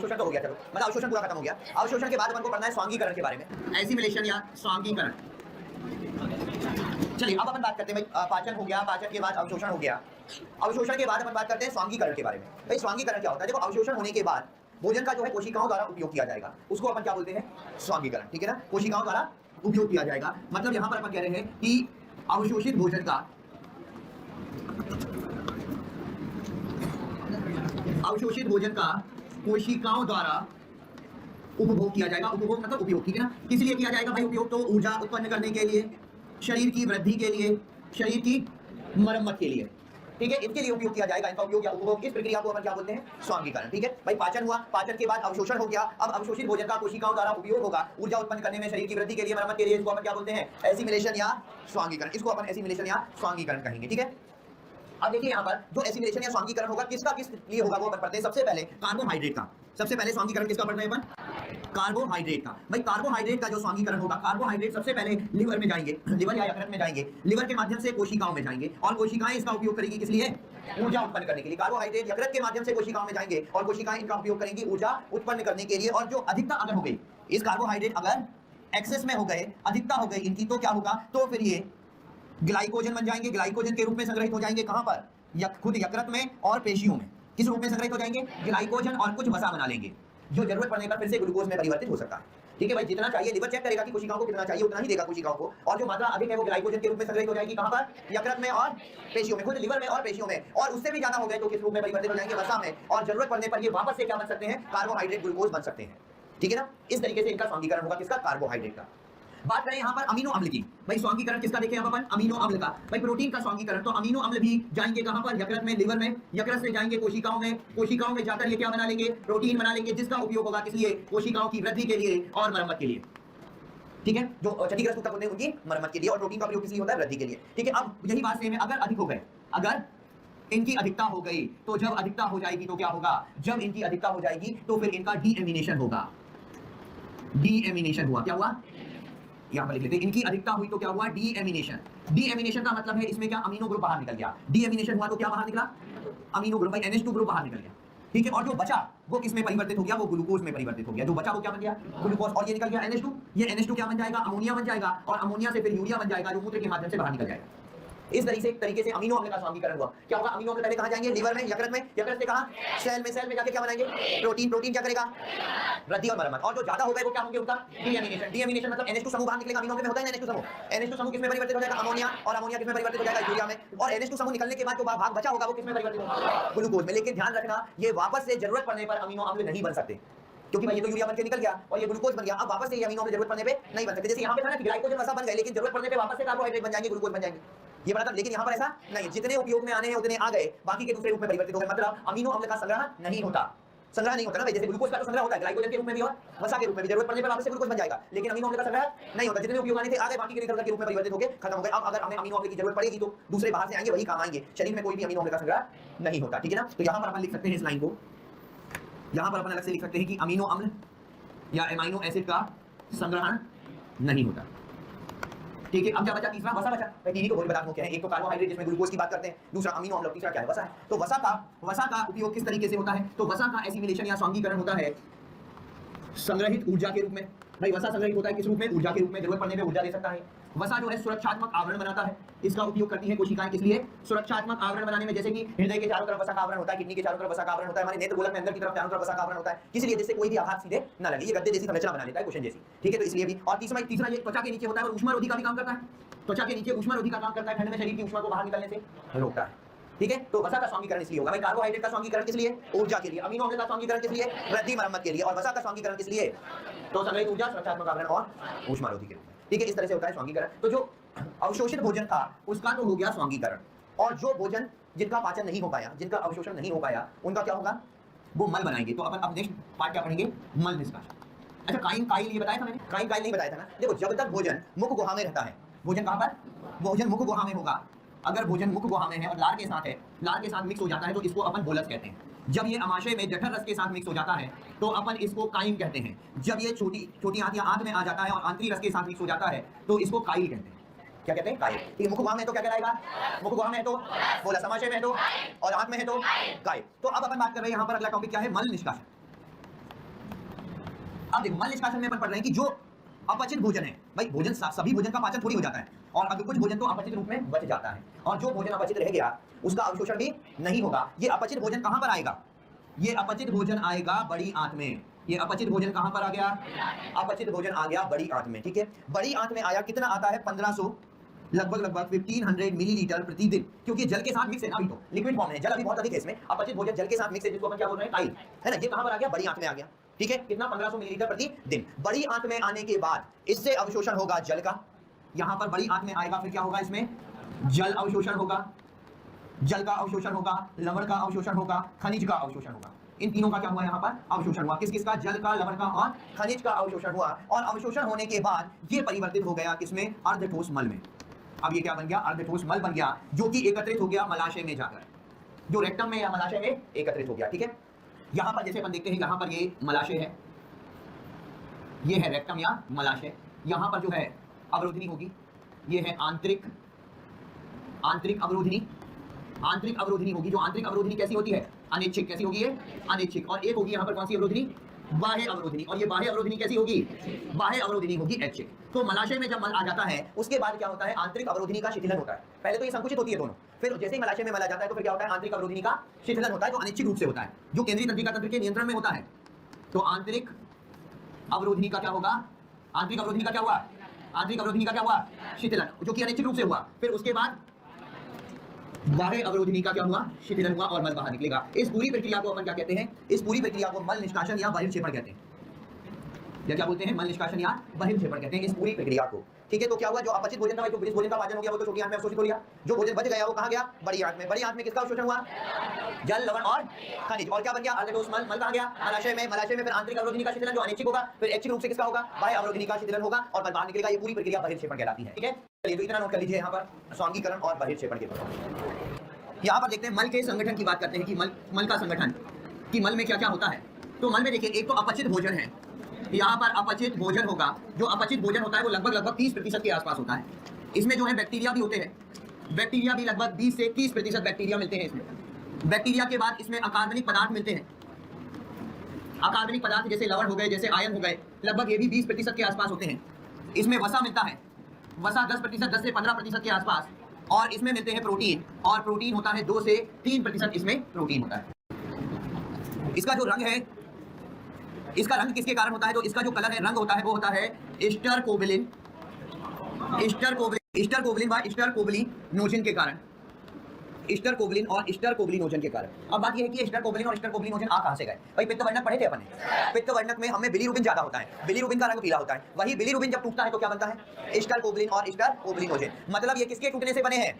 अवशोषण तो हो गया, चलो मतलब अवशोषण पूरा खत्म हो गया। अवशोषण के बाद अपन को पढ़ना है स्वांगीकरण के बारे में, एसिमिलेशन या स्वांगीकरण। चलिए अब अपन बात करते हैं भाई, पाचन हो गया, पाचन के बाद अवशोषण हो गया, अवशोषण के बाद अपन बात करते हैं स्वांगीकरण के बारे में। भाई स्वांगीकरण क्या होता है? देखो अवशोषण होने के बाद भोजन का जो है कोशिकाओं द्वारा उपयोग किया जाएगा, उसको अपन क्या बोलते हैं? स्वांगीकरण, ठीक है ना, कोशिकाओं द्वारा उपयोग किया जाएगा। मतलब यहां पर अपन कह रहे हैं कि अवशोषित भोजन का, अवशोषित भोजन का कोशिकाओं द्वारा उपभोग किया जाएगा। उपभोग मतलब उपयोग, ठीक है ना। किस लिए किया जाएगा भाई उपयोग? तो ऊर्जा उत्पन्न करने के लिए, शरीर की वृद्धि के लिए, शरीर की मरम्मत के लिए, ठीक है, इनके लिए उपयोग किया जाएगा। इनका उपयोग या उपभोग, इस प्रक्रिया को अपन क्या बोलते हैं? स्वांगीकरण, ठीक है भाई। पाचन हुआ, पाचन के बाद अवशोषण हो गया, अब अवशोषित भोजन का कोशिकाओं द्वारा उपयोग होगा ऊर्जा उत्पन्न करने में, शरीर की वृद्धि के लिए, मरम्मत के लिए, इसको अपन क्या बोलते हैं? एसिमिलेशन या स्वांगीकरण। इसको अपन एसिमिलेशन या स्वांगीकरण कहेंगे, ठीक है। अब देखिए यहाँ पर जो एसिमिलेशन या स्वांगीकरण होगा, किसका किस लिए होगा वो अपन पढ़ते हैं। सबसे पहले कार्बोहाइड्रेट का, सबसे पहले स्वांगीकरण किसका पढ़ रहे हैं अपन? कार्बोहाइड्रेट का। भाई कार्बोहाइड्रेट का जो स्वांगीकरण होगा, कार्बोहाइड्रेट सबसे पहले लिवर में जाएंगे, लिवर या यकृत में जाएंगे, लिवर के माध्यम से कोशिकाओं में जाएंगे और कोशिकाएं इसका उपयोग करेंगी किस लिए? ऊर्जा उत्पन्न करने के लिए। कार्बोहाइड्रेट यकृत के माध्यम से कोशिकाओं में जाएंगे और कोशिकाएं इनका उपयोग करेंगी ऊर्जा उत्पन्न करने के लिए। और जो अधिकता अगर हो गई, इस कार्बोहाइड्रेट अगर एक्सेस में हो गए, अधिकता हो गई इनकी, तो क्या होगा? तो फिर ये ग्लाइकोजन बन जाएंगे, ग्लाइकोजन के रूप में संग्रहित हो जाएंगे। कहां पर? खुद यकृत में और पेशियों में। किस रूप में संग्रहित हो जाएंगे? ग्लाइकोजन, और कुछ वसा बना लेंगे जो जरूरत पड़ने पर फिर से ग्लूकोज में परिवर्तित हो सकता है, ठीक है भाई। जितना चाहिए लिवर चेक करेगा कि कोशिकाओं को कितना चाहिए, उतना ही देगा कोशिकाओं को, और जो मात्रा अधिक है वो ग्लाइकोजन के रूप में संग्रहित हो जाएगी। कहां पर? यकृत में और पेशियों में, खुद लिवर में और पेशियों में। और उससे भी ज्यादा हो गए तो किस रूप में परिवर्तित हो जाएंगे? वसा में। और जरूरत पड़ने पर ये वापस से क्या बन सकते हैं? कार्बोहाइड्रेट, ग्लूकोज बन सकते हैं, ठीक है ना। इस तरीके से इनका स्वांगीकरण होगा, किसका? कार्बोहाइड्रेट का। बात करें यहाँ पर अमीनो अम्ल की। भाई स्वांगीकरण किसका देखें यहाँ पर? अमीनो अम्ल का। भाई प्रोटीन का स्वांगीकरण, तो अमीनो अम्ल भी जाएंगे कहां पर? यकृत में, लिवर में, यकृत से जाएंगे कोशिकाओं में, कोशिकाओं में जाकर ये क्या बना लेंगे? प्रोटीन बना लेंगे, जिसका उपयोग होगा किस लिए? कोशिकाओं की वृद्धि के लिए और मरम्मत के लिए, ठीक है। जो क्षतिग्रस्त ऊतक होते हैं उनकी मरम्मत के लिए, और प्रोटीन का उपयोग किस लिए होता है? वृद्धि के लिए, ठीक है। अब यही बात सेम है, अगर अधिक हो गए, अगर इनकी अधिकता हो गई, तो जब अधिकता हो जाएगी तो क्या होगा? जब इनकी अधिकता हो जाएगी तो फिर इनका डीएमिनेशन होगा। डीएमिनेशन हुआ, क्या हुआ? यहां पर लिख लेते हैं, इनकी अधिकता हुई तो क्या हुआ? डीएमिनेशन। डीएमिनेशन का मतलब है इसमें क्या? अमीनो ग्रुप बाहर निकल गया। डीएमिनेशन हुआ तो क्या बाहर निकला? अमीनो ग्रुप, NH2 ग्रुप बाहर निकल गया, ठीक है। और जो बचा वो किस में परिवर्तित हो गया? वो ग्लूकोज में परिवर्तित हो गया। जो बचा वो क्या बन गया? ग्लूकोज। और ये निकल गया NH2, ये NH2 क्या बन जाएगा? अमोनिया बन जाएगा, और अमोनिया से फिर यूरिया बन जाएगा, जो मूत्र के माध्यम से बाहर निकल जाएगा। इस तरीके से अमीनो अम्ल का स्वांगीकरण हुआ। क्या होगा? अमीनो अम्ल पहले कहां जाएंगे? लिवर में, यकृत में, यकृत से कहां? सेल में, सेल में जाके क्या बनाएंगे? प्रोटीन। प्रोटीन क्या करेगा? वृद्धि और मरम्मत। और जो ज्यादा हो गए वो क्या होंगे? उनका डीएमिनेशन। डीएमिनेशन मतलब NH2 समूह बाहर निकलेगा। अमीनो अम्ल में होता है NH2 समूह। NH2 समूह किसमें परिवर्तित हो जाएगा? अमोनिया। और अमोनिया किसमें परिवर्तित हो जाएगा? यूरिया में। और NH2 समूह निकलने के बाद जो भाग बचा होगा वो किसमें परिवर्तित होगा? ग्लूकोज में। लेकिन ध्यान रखना, ये वापस से जरूरत पड़ने पर अमीनो अम्ल नहीं बन सकते, क्योंकि भाई ये तो यूरिया बनके निकल गया और ये ग्लूकोज बन गया। अब वापस से ये अमीनो अम्ल जरूरत पड़ने पे नहीं बन सकते। जैसे यहाँ पे था ना कि ग्लाइकोजन वसा बन गए, लेकिन जरूरत पड़ने पे वापस से कार्बोहाइड्रेट बन जाएंगे, ग्लूकोज बन जाएंगे, ये बना था। लेकिन यहाँ पर ऐसा नहीं, जितने उपयोग में आने हैं उतने आ गए, बाकी के दूसरे रूप में परिवर्तित हो गए। मतलब अमीनो अम्ल का संग्रह नहीं होता, संग्रह नहीं होता ना भाई। जैसे ग्लूकोज का तो संग्रह होता है, ग्लाइकोजन के रूप में भी और वसा के रूप में भी, जरूरत पड़ने पर वापस से ग्लूकोज बन जाएगा। लेकिन अमीनो अम्ल का संग्रह नहीं होता, जितने उपयोग आने थे आ गए, बाकी के इधर के रूप में परिवर्तित हो गए, खत्म हो गए। अब अगर हमें अमीनो अम्ल की जरूरत पड़ेगी तो दूसरे बाहर से आएंगे, वही काम आएंगे। शरीर में कोई भी अमीनो अम्ल का संग्रह नहीं होता, ठीक है ना। तो यहाँ पर अपन लिख सकते हैं इस लाइन को, यहाँ पर अपन अलग से लिख सकते हैं कि अमीनो अम्ल या एमाइनो एसिड का संग्रहण नहीं होता, ठीक है। अब क्या बचा? तीसरा वसा बचा। तीन को पदार्थ क्या है? एक तो कार्बोहाइड्रेट जिसमें ग्लूकोज की बात करते हैं, दूसरा अमीनो अम्ल, तीसरा क्या है? वसा है। तो वसा का उपयोग किस तरीके से होता है? तो वसा का एसिमिलेशन या स्वांगीकरण होता है संग्रहित ऊर्जा के रूप में। भाई वसा संग्रहित होता है किस रूप में? ऊर्जा के रूप में। जरूरत पड़ने पे ऊर्जा दे सकता है। वसा जो है सुरक्षात्मक आवरण बनाता है, इसका उपयोग करती है कोशिकाएं। किस लिए? सुरक्षात्मक आवरण बनाने में। जैसे कि हृदय के चारों तरफ वसा का आवरण होता है, किडनी के चारों तरफ वसा का आवरण होता है, हमारे नेत्र गोलक में अंदर की तरफ चारों तरफ वसा का आवरण होता है, किस लिए? जिससे कोई भी आघात सीधे न लगे। ये गद्दे जैसी संरचना बना लेता है, कुशन जैसी, ठीक है। तो इसलिए भी। और तीसरा ये त्वचा के नीचे होता है और ऊष्मारोधी का भी काम करता है। त्वचा के नीचे ऊष्मारोधी का काम करता है, ठंड में शरीर की ऊष्मा को बाहर निकलने से रोकता है, ठीक है। तो वसा का स्वांगीकरण इसलिए होगा। भाई कार्बोहाइड्रेट का स्वांगीकरण किस लिए? ऊर्जा के लिए। अमीनो अम्ल का स्वांगीकरण किस लिए? वृद्धि मरम्मत के लिए। और वसा का स्वांगीकरण किस लिए? तो संग्रहित ऊर्जा, सुरक्षात्मक आवरण और ऊष्मारोधी के रूप में, ठीक है। इस तरह से होता है स्वांगीकरण। तो जो अवशोषित भोजन था उसका तो हो गया स्वांगीकरण, और जो भोजन जिनका पाचन नहीं हो पाया, जिनका अवशोषण नहीं हो पाया, उनका क्या होगा? वो मल बनाएंगे। तो अपन अब नेक्स्ट पार्ट क्या पढ़ेंगे? मल निष्कासन। अच्छा, काइल ये बताया था मैंने? काइल नहीं बताया था ना। देखो, जब तक भोजन मुख गुहा में रहता है, भोजन कहां पर? भोजन मुख गुहा में होगा। अगर भोजन मुख गुहा में है और लार के साथ है, लार के साथ मिक्स हो जाता है, तो इसको अपन बोलस कहते हैं। जब ये अमाशय में जठर रस के साथ मिक्स हो जाता है तो अपन इसको काइम कहते हैं। जब ये छोटी आंत या आंत में आ जाता है और आंतरिक रस के साथ मिक्स हो जाता है तो इसको काइल कहते हैं। क्या कहते हैं? काइल। ठीक है। मुख गुहा में है तो क्या कहलाएगा? मुख गुहा में है तो बोलस, अमाशय में है तो, और आंत में है तो काइल। तो अब अपन बात कर रहे हैं यहाँ पर अगला टॉपिक क्या है? मल निष्कासन। अब देखो मल निष्कासन में अपन पढ़ रहे हैं कि जो अपचित भोजन है, भाई भोजन सभी भोजन का पाचन थोड़ी हो जाता है, और अगर कुछ भोजन तो अपचित रूप में बच जाता है, और जो भोजन अपचित रह गया उसका अवशोषण भी नहीं होगा। ये अपचित भोजन कहां पर आएगा? ये अपचित भोजन आएगा बड़ी आंत में। ये अपचित भोजन कहां पर आ गया? अपचित भोजन आ गया बड़ी आंत में, ठीक है। बड़ी आंत में आया, कितना आता है? 1500, लगभग 1500 मिलीलीटर प्रतिदिन, क्योंकि जल के साथ मिक्स है ना, अभी तो लिक्विड फॉर्म में जल अभी बहुत अधिक है इसमें। अपचित भोजन जल के साथ मिक्स है, जिसको अपन क्या बोल रहे हैं? काइल, है ना। ये कहां पर आ गया? बड़ी आंत में आ गया, ठीक है। कितना? 1500 मिलीलीटर प्रतिदिन। बड़ी आंत में आने के बाद इससे अवशोषण होगा जल का, यहां पर बड़ी आंत में आएगा, फिर क्या होगा? इसमें जल अवशोषण होगा, जल का अवशोषण होगा, लवण का अवशोषण होगा, खनिज का अवशोषण होगा। इन तीनों का क्या हुआ? यहाँ पर अवशोषण हुआ। किस किस का? जल का, लवण का और खनिज का अवशोषण हुआ। और अवशोषण होने के बाद ये परिवर्तित हो गया किसमें? अर्धठोस मल में। अब ये क्या बन गया? अर्धठोस मल बन गया, जो कि एकत्रित हो गया मलाशय में जाकर, जो रेक्टम में या मलाशय में एकत्रित हो गया, ठीक है। यहाँ पर जैसे अपन देखते हैं, यहाँ पर ये मलाशय है, ये है रेक्टम या मलाशय। यहाँ पर जो है अवरोधनी होगी, ये है आंतरिक अवरोधनी। आंतरिक अवरोधनी होगी, जो आंतरिक अवरोधनी कैसी होती है? अनैच्छिक। कैसी होगी ये? अनैच्छिक। और एक होगी यहाँ पर कौन सी अवरोधनी? बाह्य अवरोधनी। और ये बाह्य अवरोधनी कैसी होगी? बाह्य अवरोधनी होगी ऐच्छिक। तो मलाशय में जब मल आ जाता है उसके बाद क्या होता है? आंतरिक अवरोधनी का शिथिलन होता है। पहले तो ये संकुचित होती है दोनों, फिर जैसे ही मलाशय में मल आ जाता है तो फिर क्या होता है? आंतरिक अवरोधनी का शिथिलन होता है, जो अनिश्चित रूप से होता है, जो केंद्रीय तंत्रिका तंत्र के नियंत्रण में होता है। तो आंतरिक अवरोधनी का क्या होगा? आंतरिक अवरोधनी का क्या हुआ? आंतरिक अवरोधनी का क्या हुआ? शिथिलन, जो कि अनिश्चित रूप से हुआ। फिर उसके बाद बाह्य अवरोधनी का क्या हुआ? शिथिलन हुआ और मल बाहर निकलेगा। इस पूरी प्रक्रिया को अपन क्या कहते हैं? इस पूरी प्रक्रिया को मल निष्कासन या बहिर्क्षेपण कहते हैं, या क्या बोलते हैं? मल निष्कासन या बहिर्क्षेपण कहते हैं इस पूरी प्रक्रिया को, ठीक है। तो क्या हुआ? जो अपचित भोजन था, जो जिस भोजन का पाचन हो गया वो तो छोटी आंत में अवशोषित हो गया। जो भोजन बच गया वो कहां गया? बड़ी आंत में। बड़ी आंत में किसका अवशोषण हुआ? जल, लवण और खनिज। और क्या बन गया? अर्धठोस मल। मल कहां गया? मलाशय में। मलाशय में फिर आंतरिक अवरोधनी का शिथिलन, जो अनैच्छिक होगा, फिर ऐच्छिक रूप से किसका होगा? बाह्य अवरोधनी का शिथिलन होगा और मल बाहर निकलेगा। ये पूरी प्रक्रिया बहिर्क्षेपण कहलाती है, ठीक है। चलिए तो इतना नोट कर लीजिए यहाँ पर स्वांगीकरण और बहिर्क्षेपण के बारे। यहाँ पर देखते हैं मल के संगठन की बात करते हैं कि मल का संगठन, कि मल में क्या क्या होता है। तो मल में देखिए, एक तो अपचित भोजन है, यहाँ पर अपचित भोजन होगा। जो अपचित भोजन होता है वो लगभग 30% के आसपास होता है। इसमें जो है बैक्टीरिया भी होते हैं, बैक्टीरिया भी लगभग 20 से 30% बैक्टीरिया मिलते हैं इसमें। बैक्टीरिया के बाद इसमें अकार्बनिक पदार्थ मिलते हैं। अकार्बनिक पदार्थ जैसे लवण हो गए, जैसे आयन हो गए, लगभग ये भी 20% के आसपास होते हैं। इसमें वसा मिलता है, वसा 10%, 10 से 15% के आसपास। और इसमें मिलते हैं प्रोटीन, और प्रोटीन होता है 2 से 3% इसमें प्रोटीन होता है। इसका जो रंग है, इसका रंग किसके कारण होता है? तो इसका जो कलर है, रंग होता है, वो होता है स्टरकोबिलिन, स्टरकोबिलिन व स्टरकोबिलिनोजन के कारण, स्टरकोबिलिन और स्टरकोबिलिनोजन के कारण। अब बात यह है कि स्टरकोबिलिन और स्टरकोबिलिनोजन आ कहां से गए? भाई पित्तवर्णक पढ़े थे अपन ने। पित्तवर्णक में हमें बिलीरुबिन ज्यादा होता है, बिलीरुबिन का रंग पीला होता है। वही बिलीरुबिन जब टूटता है तो क्या बनता है? स्टरकोबिलिन और स्टरकोबिलिनोजन। मतलब ये किसके टूटने से बने हैं?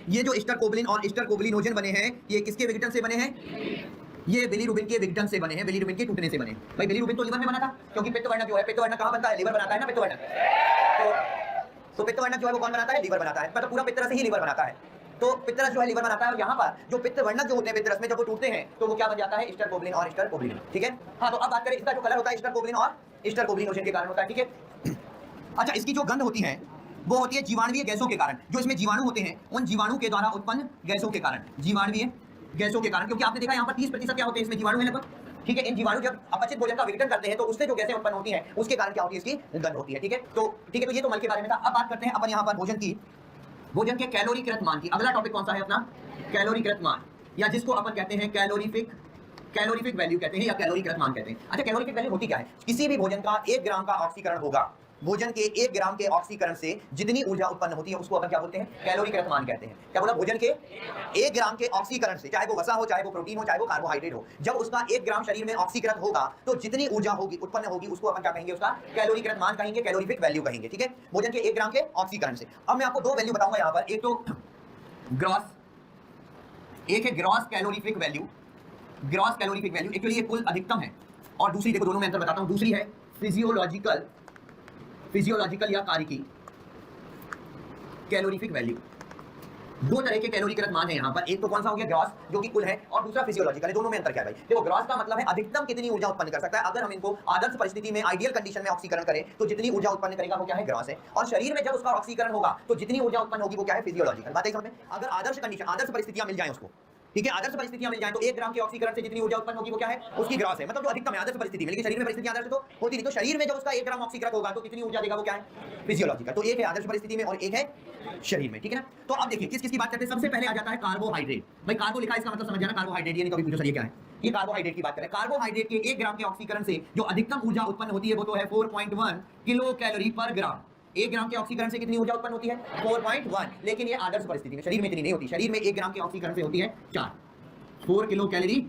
ये जो स्टरकोबिलिन और स्टरकोबिलिनोजन बने हैं, ये किसके विघटन से बने हैं? ये बिलीरुबिन के विघटन से बने हैं, बिलीरुबिन के टूटने से बने। भाई बिलीरुबिन तो लिवर में बना था, क्योंकि पित्तवर्णक जो है, पित्तवर्णक कहां बनता है? लिवर बनाता है ना पित्तवर्णक। तो पित्तवर्णक जो है वो कौन बनाता है? लिवर बनाता है। मतलब पूरा पित्तरस ही लिवर बनाता है। तो पित्तरस जो है लिवर बनाता है, और यहाँ पर जो पित्तवर्णक जो होते हैं पित्तरस में, जब वो टूटते हैं तो वो क्या बन जाता है? स्टरकोबिलिन और स्टरकोबिलिन, ठीक है। हाँ, तो अब बात करें, इसका जो कलर होता है स्टरकोबिलिन और स्टरकोबिलिनोजन के कारण होता है, ठीक है। अच्छा, इसकी जो गंध होती है वो होती है जीवाणुवीय गैसों के कारण। जो इसमें जीवाणु होते हैं उन जीवाणु के द्वारा उत्पन्न गैसों के कारण, जीवाणुवीय गैसों के कारण, क्योंकि आपने देखा यहाँ पर 30% क्या होते हैं? इसमें जीवाणु है लगभग, ठीक है। इन जीवाणु जब अपचित भोजन का विघटन करते हैं तो उससे जो गैसें उत्पन्न होती हैं उसके कारण क्या होती है? इसकी गंध होती है, ठीक है। तो ये तो मल के बारे में था। अब बात करते हैं अपन यहाँ पर भोजन के कैलोरीकृत मान की। अगला टॉपिक कौन सा है अपना? कैलोरीकृत मान, या जिसको अपन कहते हैं कैलोरीफिक वैल्यू कहते हैं, या कैलोरीकृत मान कहते हैं। अच्छा, कैलोरीफिक वैल्यू होती क्या है? किसी भी भोजन का 1 ग्राम का ऑक्सीकरण होगा, भोजन के 1 ग्राम के ऑक्सीकरण से जितनी ऊर्जा उत्पन्न होती है उसको अपन क्या बोलते हैं? कैलोरीकृत मान कहते हैं। क्या बोला? भोजन के 1 ग्राम के ऑक्सीकरण से, चाहे वो वसा हो, चाहे वो प्रोटीन हो, चाहे वो कार्बोहाइड्रेट हो, जब उसका 1 ग्राम शरीर में ऑक्सीकृत होगा तो जितनी ऊर्जा होगी, उत्पन्न होगी, उसको अपन क्या कहेंगे? उसका कैलोरीकृत मान कहेंगे, कैलोरीफिक वैल्यू कहेंगे, ठीक है। भोजन के 1 ग्राम के ऑक्सीकरण से। अब मैं आपको 2 वैल्यू बताऊंगा यहाँ पर। एक तो ग्रॉस, एक है gross calorific value, gross calorific value actually ये कुल अधिकतम है, और दूसरी देखो, दोनों में अंतर बताता हूं। दूसरी है फिजियोलॉजिकल या कार्यकी कैलोरीफिक वैल्यू। 2 तरह के कैलोरीकृत मान है यहाँ पर। एक तो कौन सा हो गया? ग्रॉस, जो कि कुल है, और दूसरा फिजियोलॉजिकल है। दोनों में अंतर क्या है भाई? देखो, ग्रॉस का मतलब है अधिकतम कितनी ऊर्जा उत्पन्न कर सकता है। अगर हम इनको आदर्श परिस्थिति में, आइडियल कंडीशन में ऑक्सीकरण करें तो जितनी ऊर्जा उत्पन्न करेगा वो क्या है? ग्रॉस है। और शरीर में जब उसका ऑक्सीकरण होगा तो जितनी ऊर्जा उत्पन्न होगी वो क्या है? फिजियोलॉजिकल। बात है समझ में? अगर आदर्श कंडीशन, आदर्श परिस्थितियां मिल जाए उसको, ठीक है, आदर्श परिस्थितियां मिल जाए तो 1 ग्राम के ऑक्सीकरण से जितनी ऊर्जा उत्पन्न होगी वो क्या है, उसकी ग्रॉस है, मतलब जो अधिकतम है आदर्श परिस्थिति में। लेकिन शरीर में परिस्थितियां आदर्श तो होती नहीं, तो शरीर में जब उसका 1 ग्राम ऑक्सीकरण होगा तो कितनी ऊर्जा देगा, वो क्या है, फिजियोलॉजिकल। तो एक है आदर्श परिस्थिति में और एक है शरीर में, ठीक है ना। तो अब देखिए किस किस की बात करते हैं। सबसे पहले आ जाता है कार्बोहाइड्रेट। भाई कार्बो लिखा है, इसका मतलब समझ जाना कार्बोहाइड्रेट, ये नहीं कभी पूछो सर ये क्या है, ये कार्बोहाइड्रेट की बात करें। कार्बोहाइड्रेट के 1 ग्राम के ऑक्सीकरण से जो अधिकतम ऊर्जा उत्पन्न होती है वो तो है 4.1 किलो कैलोरी पर ग्राम। 1 ग्राम के ऑक्सीकरण से कितनी ऊर्जा उत्पन्न होती है, 4.1। लेकिन ये आदर्श परिस्थिति में, शरीर में इतनी नहीं होती। शरीर में 1 ग्राम के ऑक्सीकरण से होती है 4 किलो कैलोरी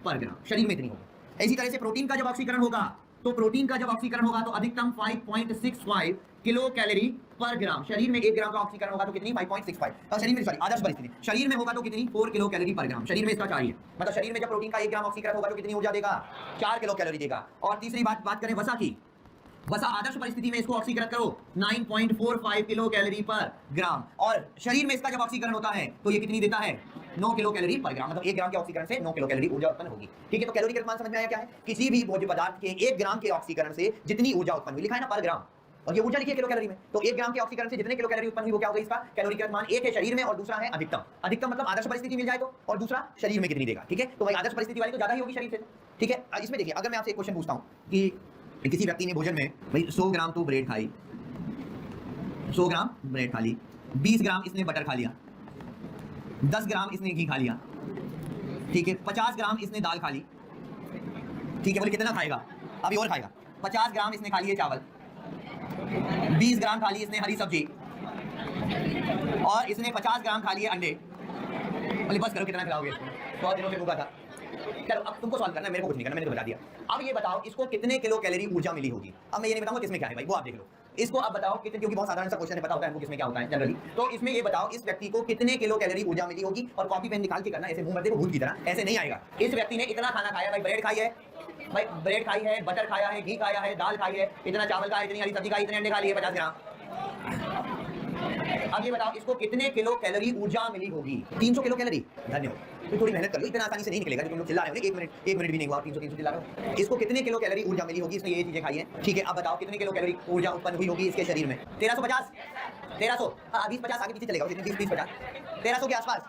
पर ग्राम, शरीर में इतनी होगी। इसी तरह से प्रोटीन का जब ऑक्सीकरण होगा तो प्रोटीन का जब ऑक्सीकरण होगा तो अधिकतम 5.65 किलो कैलोरी पर ग्राम। शरीर में 1 ग्राम का ऑक्सीकरण होगा तो कितनी, 5.65। शरीर में, सॉरी आदर्श परिस्थिति, शरीर में होगा तो कितनी, 4 किलो कैलोरी पर ग्राम। शरीर में इसका 4 ही है, मतलब शरीर में जब प्रोटीन का 1 ग्राम ऑक्सीकरण होगा तो कितनी ऊर्जा देगा, 4 किलो कैलोरी देगा। और तीसरी बात करें वसा की, वसा आदर्श परिस्थिति में इसको ऑक्सीकरण करो 9.45 किलो कैलोरी पर ग्राम, और शरीर में इसका जब ऑक्सीकरण होता है तो ये कितनी देता है, 9 किलो कैलोरी पर ग्राम, मतलब 1 ग्राम के ऑक्सीकरण से 9 किलो कैलोरी ऊर्जा उत्पन्न होगी। ठीक है, तो कैलोरी का मान समझ में आया क्या है, किसी भी भोज्य पदार्थ के 1 ग्राम के ऑक्सीकरण से जितनी ऊर्जा उत्पन्न हुई, लिखा है ना पर ग्राम, और ये ऊर्जा लिखी है किलो कैलोरी में। तो 1 ग्राम के ऑक्सीकरण से जितने किलो कैलोरी उत्पन्न हुई वो क्या होगा, इसका कैलोरी का मान। एक है शरीर में और दूसरा है अधिकतम। अधिकतम मतलब आदर्श परिस्थिति मिल जाए तो, और दूसरा शरीर में कितनी देगा। ठीक है, तो भाई आदर्श परिस्थिति वाली तो ज्यादा ही होगी शरीर से। ठीक है, इसमें देखिए अगर मैं आपसे एक क्वेश्चन पूछता हूं कि किसी व्यक्ति ने भोजन में भाई 100 ग्राम तो ब्रेड खाई, 100 ग्राम ब्रेड खा ली, 20 ग्राम इसने बटर खा लिया, 10 ग्राम इसने घी खा लिया, ठीक है, 50 ग्राम इसने दाल खा ली, ठीक है, बोले कितना खाएगा, अभी और खाएगा। 50 ग्राम इसने खा लिए चावल, 20 ग्राम खा ली इसने हरी सब्जी, और इसने 50 ग्राम खा लिए अंडे। बोले बस करो, कितना खिलाओगे इसको, 100 दिनों से भूखा था। चलो अब तुमको सॉल्व करना है, मेरे को कुछ नहीं करना, मैंने तो बता दिया। अब ये बताओ इसको कितने किलो कैलोरी ऊर्जा मिली होगी। अब मैं ये नहीं बताऊंगा किसमें क्या है भाई, वो आप देख लो। इसको अब बताओ कितने, क्योंकि बहुत साधारण सा क्वेश्चन है, पता होता है हमको किसमें क्या होता है जनरली। तो इसमें ये बताओ इस व्यक्ति को कितने किलो कैलोरी ऊर्जा मिली होगी, और कॉपी पेन निकाल के करना, ऐसे मुंह मत देखो भूत की तरह, ऐसे नहीं आएगा। इस व्यक्ति ने इतना खाना खाया, भाई ब्रेड खाई है, भाई ब्रेड खाई है, बटर खाया है, घी खाया है, दाल खाई है, इतना चावल खाया, इतनी हरी सब्जी खाई, इतने अंडे खा लिए, 50 ग्राम। अब ये बताओ इसको कितने किलो कैलोरी ऊर्जा मिली होगी, 300 किलो कैलोरी। धन्यवाद, तो थोड़ी मेहनत कर लो, इतना आसानी से नहीं निकलेगा। जो तुम लोग चिल्ला रहे हो, एक मिनट भी नहीं हुआ, 300 चिल्ला रहे हो। इसको कितने किलो कैलोरी ऊर्जा मिली होगी, इसने ये चीजें खाई है। ठीक है, अब बताओ कितने किलो कैलोरी ऊर्जा उत्पन्न हुई होगी इसके शरीर में, 1350, 1300, हाँ 20-50 आगे पीछे चलेगा, 20-50, 1300 के आसपास।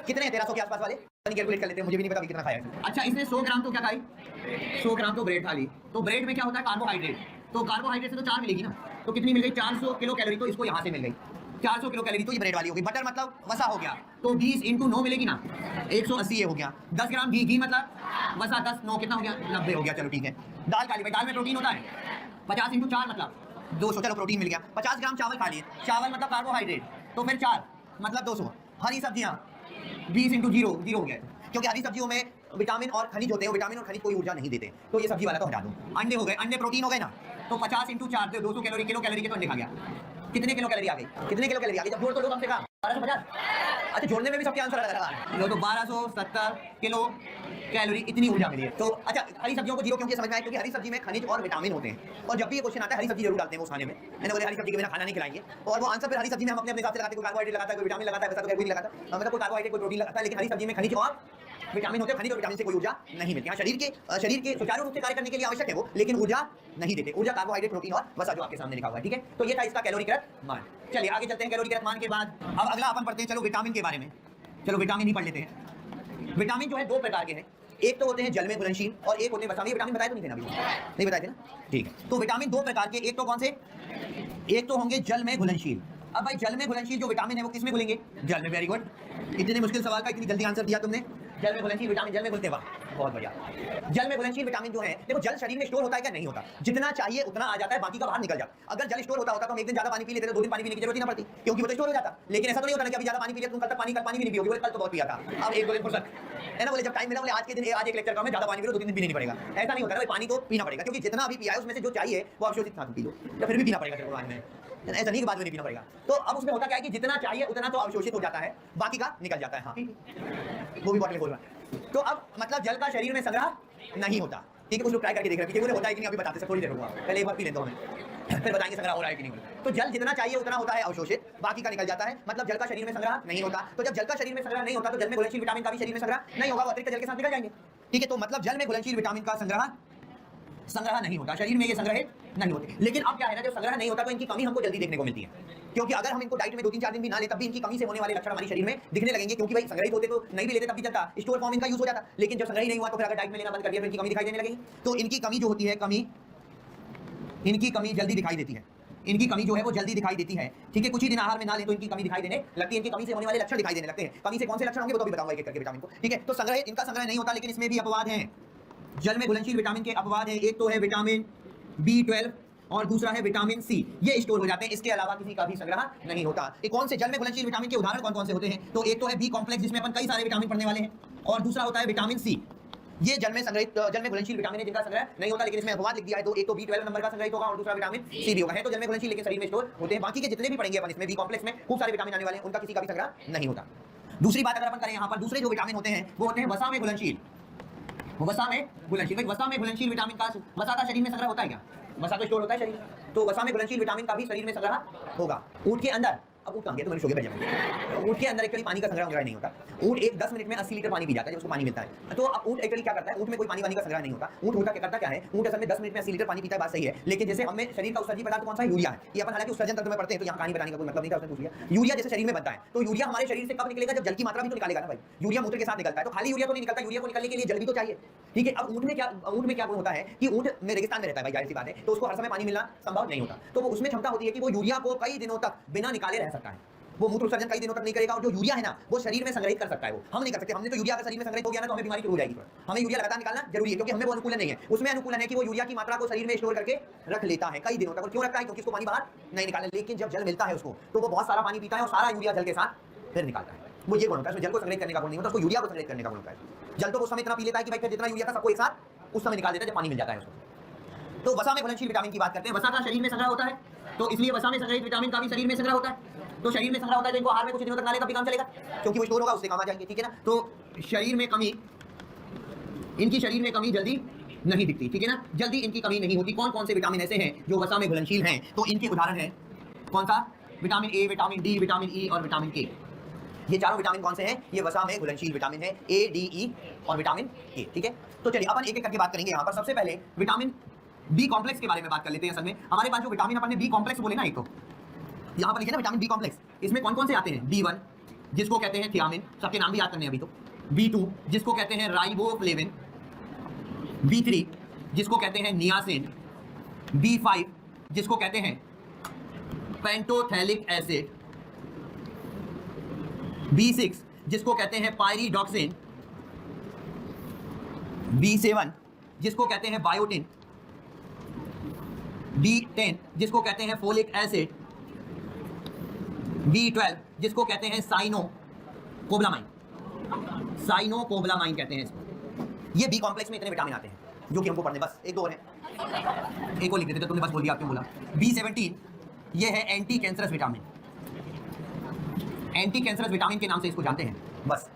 कितने हैं 1300 के आसपास वाले, कैलकुलेट कर लेते हैं, मुझे भी नहीं पता कितना खाया है। अच्छा, इसने 100 ग्राम तो क्या खाई, 100 ग्राम तो ब्रेड खा ली। तो ब्रेड में क्या होता है, कार्बोहाइड्रेट, तो कार्बोहाइड्रेट से तो 4 मिलेगी ना, तो कितनी मिल गई, 400 किलो कैलोरी। तो इसको यहाँ से मिल गई 400 किलो कैलोरी, तो ये ब्रेड वाली होगी। बटर मतलब वसा हो गया, तो 20 × 9 मिलेगी ना, 180 ये हो गया। 10 ग्राम घी मतलब वसा 10 9 कितना हो गया, 90 हो गया। चलो ठीक है, दाल खा ली, भाई दाल में प्रोटीन होता है, 50 × 4 मतलब 200, चलो प्रोटीन मिल गया। 50 ग्राम चावल खा लिए, चावल मतलब कार्बोहाइड्रेट, तो फिर 4 मतलब 200। हरी सब्जियां 20 × 0 0 हो गया, क्योंकि हरी सब्जियों में विटामिन और खनिज होते हैं, विटामिन और खनिज कोई ऊर्जा नहीं देते, तो ये सब्जी वाला तो हटा दो। अंडे हो गए, अंडे प्रोटीन हो गए ना, तो 50 × 4 200 कैलोरी, किलो कैलोरी के तो अंडे खा गया। कितने किलो कैलोरी आ गई, कितने किलो कैलोरी आ गई, जब जोड़ तो लो कम से कम 1250। अच्छा, जोड़ने में भी सबके आंसर अलग अलग लो, तो 1270 किलो कैलोरी इतनी ऊर्जा मिली है। तो अच्छा, हरी सब्जियों को 0 क्योंकि समझ में आया, क्योंकि हरी सब्जी में खनिज और विटामिन होते हैं, और जब भी ये क्वेश्चन आता है हरी सब्जी जरूर डालते हैं वो खाने में। मैंने बोले हरी सब्जी के बिना खाना नहीं खिलाएंगे, और वो आंसर फिर हरी सब्जी में हम अपने हिसाब से लगाते हैं, कोई कार्बोहाइड्रेट लगाता है, कोई विटामिन लगाता है, वैसा तो कोई नहीं लगाता, मतलब कोई कार्बोहाइड्रेट कोई प्रोटीन लगाता है, लेकिन हरी सब्जी में खनिज और विटामिन होते हैं। खनिज और विटामिन से कोई ऊर्जा नहीं मिलती। हाँ, शरीर के सुचारू रूप से कार्य करने के लिए आवश्यक है वो, लेकिन ऊर्जा नहीं देते। ऊर्जा कार्बोहाइड्रेट, प्रोटीन और वसा, जो आपके सामने लिखा हुआ है। ठीक है, तो ये था इसका कैलोरीकृत मान। चलिए आगे चलते हैं। कैलोरीकृत मान के बाद अब अगला अपन पढ़ते हैं, चलो विटामिन के बारे में। चलो विटामिन ही पढ़ लेते हैं। विटामिन जो है 2 प्रकार के हैं, एक तो होते हैं जल में घुलनशील और एक होते हैं वसा में। विटामिन बताए तो नहीं थे ना, नहीं बताए थे ना, ठीक है। तो विटामिन 2 प्रकार के, एक तो कौन से, एक तो होंगे जल में घुलनशील। अब भाई जल में घुलनशील जो विटामिन है वो किस में घुलेंगे, जल में। वेरी गुड, इतने मुश्किल सवाल का इतनी जल्दी आंसर दिया तुमने। जल में घुलनशील विटामिन, जल में घुलते वक्त, बहुत बढ़िया। जल में घुलनशील विटामिन जो है, देखो जल शरीर में स्टोर होता है क्या, नहीं होता। जितना चाहिए उतना आ जाता है, बाकी का बाहर निकल जाता। अगर जल स्टोर होता तो हम एक दिन ज्यादा पानी पी लेते, 2 दिन पानी पीने की जरूरत ही ना पड़ती, क्योंकि वो तो स्टोर हो जाता। लेकिन ऐसा तो नहीं होता ना कि अभी ज्यादा पानी पी लिया, तुम कल तक पानी भी नहीं पियोगे, कल तो बहुत पिया था, अब 1-2 दिन फुर्सत है ना, बोले जब टाइम मिला, बोले आज के दिन आज एक लेक्चर का मैं ज्यादा पानी पी लो, 2 दिन पीने नहीं पड़ेगा। ऐसा नहीं होता ना, पानी तो पीना पड़ेगा, क्योंकि जितना भी पिया है उसमें से जो चाहिए वो अवशोषित था, पी लो, या फिर भी पीना पड़ेगा तेरे को बाद में, ऐसा नहीं कि बाद में नहीं पीना पड़ेगा। तो अब उसमें होता क्या है कि जितना चाहिए उतना तो अवशोषित हो जाता है, बाकी का निकल जाता है। हाँ, वो भी बॉटल में बोल रहा है। तो अब मतलब जल का शरीर में संग्रह नहीं होता। ठीक है, कुछ लोग ट्राई करके देख रहे हैं कि होता है कि नहीं, अभी बताते हैं, थोड़ी देर रुको, पहले एक बार पी लेते हैं, फिर बताएंगे संग्रह हो रहा है कि नहीं। तो जल जितना चाहिए उतना होता है अवशोषित, बाकी का निकल जाता है, मतलब जल का शरीर में संग्रह नहीं होता। तो जब जल का शरीर में संग्रह नहीं होता तो जल में घुलनशील विटामिन का भी शरीर में संग्रह नहीं होगा, वो अतिरिक्त जल के साथ निकल जाएंगे। ठीक है, तो मतलब जल में घुलनशील विटामिन का संग्रह संग्रह नहीं होता, शरीर में ये संग्रहित नहीं होते। लेकिन अब क्या है ना, जब संग्रह नहीं होता तो इनकी कमी हमको जल्दी देखने को मिलती है, क्योंकि अगर हम इनको डाइट में 2-3-4 दिन भी ना ले तब भी इनकी कमी से होने वाले लक्षण हमारे शरीर में दिखने लगेंगे, क्योंकि भाई संग्रहित होते तो नहीं भी लेते तब भी चलता, स्टोर फॉर्म इनका यूज हो जाता। लेकिन जब संग्रह नहीं हुआ तो फिर अगर डाइट में लेना बंद कर दिया तो इनकी कमी दिखाई देने लगेगी। तो इनकी कमी जो होती है, इनकी कमी जल्दी दिखाई देती है, इनकी कमी जो है वो जल्दी दिखाई देती है, ठीक है। कुछ ही दिन आहार में ना ले तो इनकी कमी दिखाई देने लगती है, इनकी कमी से होने वाले लक्षण दिखाई देने लगते हैं। कमी से कौन से लक्षण होंगे वो तो भी बताऊंगा एक करके विटामिन को, ठीक है। तो संग्रह, इनका संग्रह नहीं होता, लेकिन इसमें भी अपवाद हैं, जल में घुलनशील विटामिन के अपवाद हैं। एक तो है विटामिन B12 और दूसरा है विटामिन C, ये स्टोर हो जाते हैं, इसके अलावा किसी का भी संग्रह नहीं होता। ये कौन से जल में घुलनशील विटामिन के उदाहरण कौन कौन से होते हैं? तो एक तो है B कॉम्प्लेक्स, जिसमें अपन कई सारे विटामिन पढ़ने वाले हैं, और दूसरा होता है विटामिन C। ये जल में संग्रहित, जल में घुलनशील विटामिन है जिनका संग्रह नहीं होता, लेकिन इसमें अपवाद लिख दिया है। तो एक तो B12 नंबर का संग्रहित होगा और दूसरा विटामिन C भी होगा। है तो जल में घुलनशील लेकिन शरीर में स्टोर होते हैं। बाकी के जितने भी पढ़ेंगे अपन इसमें B कॉम्प्लेक्स में खूब सारे विटामिन आने वाले हैं, उनका किसी का भी संग्रह नहीं होता। दूसरी बात अगर अपन करें यहाँ पर, दूसरे जो विटामिन होते हैं वो होते हैं वसा में घुलनशील। वसा में घुलनशील, वसा में घुलनशील विटामिन का, वसा का शरीर में संग्रह होता है क्या? वसा तो स्टोर होता है शरीर, तो वसा में घुलनशील विटामिन का भी शरीर में संग्रह होगा। ऊँट के अंदर, अब ऊँट कहाँ गया तो मैंने शो बैठ जाऊंगा। ऊँट के अंदर एक्चुअली पानी का संग्रह नहीं होता। ऊँट 10 मिनट में 80 लीटर पानी पी जाता है जब उसको पानी मिलता है। तो अब ऊँट एक्चुअली क्या करता है, ऊँट में कोई पानी का संग्रह नहीं होता। ऊँट होता क्या करता क्या है, ऊँट असल में 10 मिनट में 80 लीटर पानी पीता है, बात सही है। लेकिन जैसे हमें शरीर का उत्सर्जी पदार्थ कौन सा है? यूरिया है। ये अपन हालांकि उत्सर्जन तंत्र में पढ़ते हैं तो यहाँ कहानी बताने का कोई मतलब नहीं था, उसने पूछ लिया। यूरिया जैसे शरीर में बनता है, तो यूरिया हमारे शरीर से कब निकलेगा? जब जल की मात्रा भी तो निकालेगा ना भाई। यूरिया मूत्र के साथ निकलता है, तो खाली यूरिया तो नहीं निकलता, यूरिया को निकलने के लिए जल भी तो चाहिए, ठीक है। अब ऊँट में क्या गुण होता है कि ऊँट में रेगिस्तान में रहता है भाई, जाहिर सी बात है, तो उसको हर समय पानी मिलना संभव नहीं होता। तो वो उसमें क्षमता होती है कि वो यूरिया को कई दिनों तक बिना निकाले रह सकता है। वो मूत्र उत्सर्जन कई दिनों तक नहीं करेगा, और जो यूरिया है ना वो शरीर में संग्रहित कर सकता है। वो हम नहीं कर सकते। हमने तो यूरिया का शरीर में संग्रहित हो गया ना तो हमें बीमारी शुरू हो जाएगी। हमें यूरिया लगातार निकालना जरूरी है, क्योंकि हमें वो अनुकूलन नहीं है। उसमें अनुकूलन है कि वो यूरिया की मात्रा को शरीर में स्टोर करके रख लेता है कई दिनों तक। और क्यों रखता है? क्योंकि उसको पानी बाहर नहीं निकालना। लेकिन जब जल मिलता है उसको, तो वो बहुत सारा पानी पीता है और सारा यूरिया जल के साथ फिर निकालता है। वो ये गुण होता है, उसमें जल को संग्रहित करने का गुण नहीं होता, उसको यूरिया को संग्रहित करने का गुण होता है। जल तो उस समय इतना पी लेता है कि भाई जितना यूरिया था सबको एक साथ उस समय निकाल देता है जब पानी मिल जाता है उसको। तो वसा में घुलनशील विटामिन की बात करते हैं। वसा का शरीर में संग्रह होता है, तो इसलिए वसा में संग्रहित विटामिन का भी शरीर में संग्रह होता है। तो शरीर में संग्रह होता है तो इनको आहार में कुछ दिनों तक ना ले तब भी काम चलेगा, क्योंकि वो स्टोर होगा, उससे काम आ जाएंगे, ठीक है ना। तो शरीर में कमी, इनकी शरीर में कमी जल्दी नहीं दिखती, ठीक है ना, जल्दी इनकी कमी नहीं होती। कौन कौन से विटामिन ऐसे हैं जो वसा में घुलनशील हैं? तो इनके उदाहरण हैं, कौन सा? Vitamin A, vitamin D, vitamin E और विटामिन के। ये चारों विटामिन कौन से हैं? ये वसा में घुलनशील विटामिन है, ए, डी, ई और विटामिन के, ठीक है। तो चलिए अपन एक एक करके बात करेंगे। यहाँ पर सबसे पहले विटामिन बी कॉम्प्लेक्स के बारे में बात कर लेते हैं। असल में हमारे पास जो विटामिन अपन ने बी कॉम्प्लेक्स बोले ना, एक तो यहाँ पर लिखे ना विटामिन बी कॉम्प्लेक्स, इसमें कौन कौन से आते हैं? B1 जिसको कहते हैं थियामिन, सबके नाम भी याद करने हैं अभी तो। B2 जिसको कहते हैं राइबोफ्लेविन, B3 जिसको कहते हैं नियासिन, B5 जिसको कहते हैं पेंटोथैलिक एसिड, B6 जिसको कहते हैं पायरिडॉक्सिन, B7 जिसको कहते हैं बायोटिन, B10 जिसको कहते हैं फोलिक एसिड, B12 जिसको कहते हैं साइनोकोबालामाइन, साइनोकोबालामाइन कहते हैं इसको। ये बी कॉम्प्लेक्स में इतने विटामिन आते हैं जो कि हमको पढ़ने, बस एक दो और हैं, एक और लिख देते, तो तुमने बस बोल दिया, आप क्यों बोला। B17 ये है anti cancerous vitamin, anti cancerous vitamin के नाम से इसको जानते हैं, बस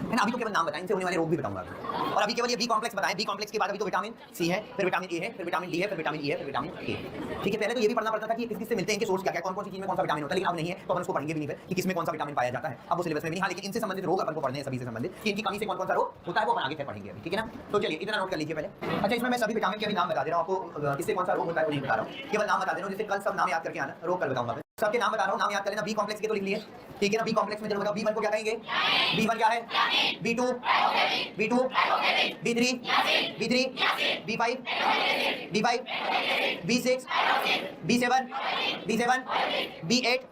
है ना। अभी तो केवल नाम बताएं, इनसे होने वाले रोग भी बताऊंगा। और अभी केवल ये बी कॉम्प्लेक्स बताएं। बी कॉम्प्लेक्स के बाद अभी तो विटामिन सी है, फिर विटामिन ए है, फिर विटामिन डी है, फिर विटामिन ई है, फिर विटामिन के, ठीक है। पहले तो ये भी पढ़ना पड़ता था कि किस किस से मिलते हैं, इनके सोर्स क्या क्या, कौन कौन सी चीज में कौन सा विटामिन होता है, लेकिन अब नहीं है, तो अपन उसको पढ़ेंगे भी नहीं फिर कि किसमें कौन सा विटामिन पाया जाता है, अब वो सिलेबस में नहीं। हाँ, लेकिन इनसे संबंधित रोग अपन को पढ़ने हैं, सभी से संबंधित कि इनकी कमी से कौन कौन सा रोग होता है वो अपन आगे फिर पढ़ेंगे अभी, ठीक है ना। तो चलिए इतना नोट कर लीजिए पहले। अच्छा, इसमें मैं सभी विटामिन के भी नाम बता दे रहा हूँ आपको, किससे कौन सा रोग होता है वो नहीं बता रहा हूँ, केवल नाम बता दे रहा हूँ, जिससे कल सब नाम याद करके आना, रोग कल बताऊंगा। सबके नाम बता रहा हूँ, नाम याद कर लेना। बी कॉम्प्लेक्स के तो लिख लिए, ठीक है ना। बी कॉम्प्लेक्स में चलो बताओ, B1 को क्या कहेंगे? B1 क्या है? B2, B2, B3, B3, B5, B5, B6, B7, B7, B8,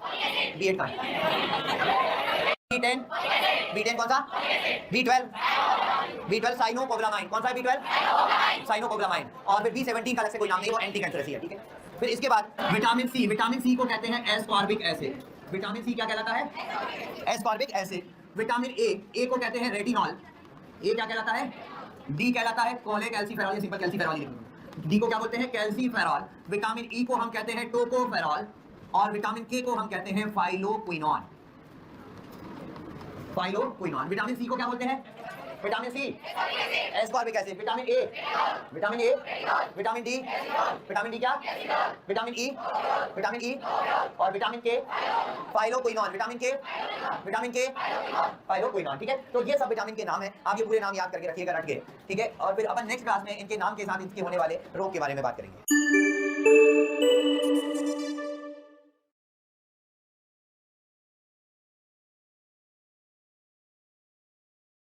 B8 का B10, B10 कौन सा? B12, B12 साइनोकोबालामाइन, कौन सा है B12? साइनोकोबालामाइन। और फिर B17 का अलग से कोई नाम नहीं, वो एंटी कैंसरस है, ठीक है। फिर इसके बाद विटामिन सी, विटामिन सी को कहते हैं एस्कॉर्बिक एसिड। विटामिन सी क्या कहलाता है? Ascorbic acid. विटामिन ए को कहते हैं रेटिनॉल, ए क्या कहलाता है? डी कहलाता है कोलेकैल्सिफेरॉल, सिंपल कैल्सिफेरॉल लिख दो। डी को क्या बोलते हैं? कैल्सिफेरॉल। विटामिन ई को हम कहते हैं टोकोफेरॉल, और विटामिन के को हम कहते हैं फाइलोक्विनॉन, फाइलोक्विनॉन। विटामिन सी को क्या बोलते हैं? Vitamin C, ascorbic acid, vitamin A, vitamin D, vitamin D क्या, विटामिन ई, और विटामिन के, फाइलोक्विनोन, विटामिन के, फाइलोक्विनोन। ठीक है, तो ये सब विटामिन के नाम है, आप ये पूरे नाम याद करके रखिएगा रट के। ठीक है, और फिर अपन नेक्स्ट क्लास में इनके नाम के साथ इनके होने वाले रोग के बारे में बात करेंगे।